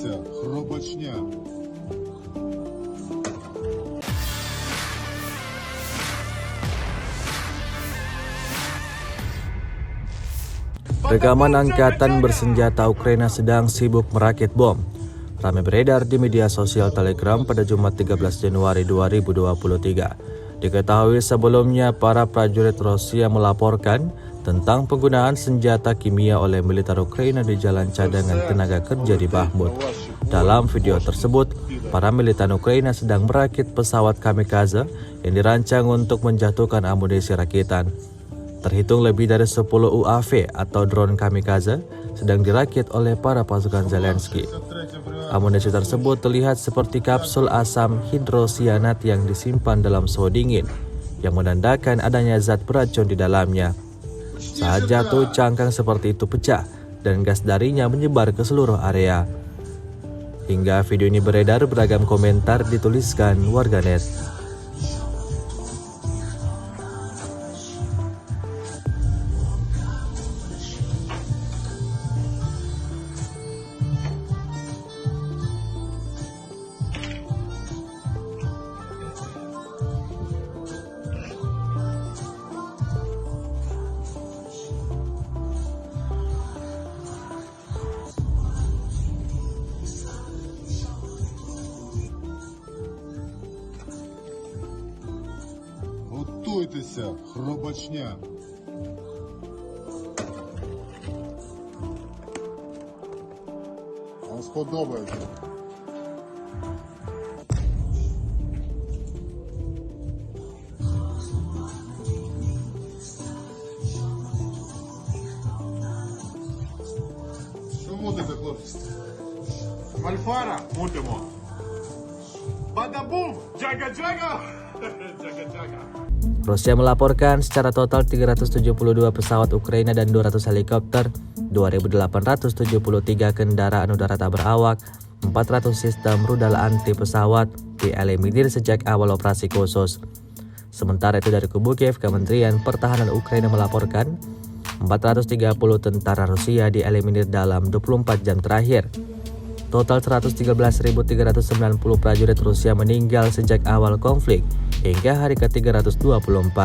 Готуйтеся, хробачня. Rekaman angkatan bersenjata Ukraina sedang sibuk merakit bom ramai beredar di media sosial Telegram pada Jumat 13 Januari 2023. Diketahui sebelumnya para prajurit Rusia melaporkan tentang penggunaan senjata kimia oleh militer Ukraina di jalan cadangan tenaga kerja di Bakhmut. Dalam video tersebut, para militan Ukraina sedang merakit pesawat kamikaze yang dirancang untuk menjatuhkan amunisi rakitan. Terhitung lebih dari 10 UAV atau drone kamikaze sedang dirakit oleh para pasukan Zelensky. Amunisi tersebut terlihat seperti kapsul asam hidrosianat yang disimpan dalam suhu dingin, yang menandakan adanya zat beracun di dalamnya. Saat jatuh, cangkang seperti itu pecah dan gas darinya menyebar ke seluruh area. Hingga video ini beredar, beragam komentar dituliskan warganet. Готуйтеся, хробачня. Вам сподобається. Що мутите, хлопці? Мальфара мутимо. Бадабум! Джага-джага! Джага-джага. Rusia melaporkan secara total 372 pesawat Ukraina dan 200 helikopter, 2.873 kendaraan udara tak berawak, 400 sistem rudal anti pesawat dieliminir sejak awal operasi khusus. Sementara itu dari kubu Kiev, Kementerian Pertahanan Ukraina melaporkan 430 tentara Rusia dieliminir dalam 24 jam terakhir. Total 113.390 prajurit Rusia meninggal sejak awal konflik hingga hari ke-324.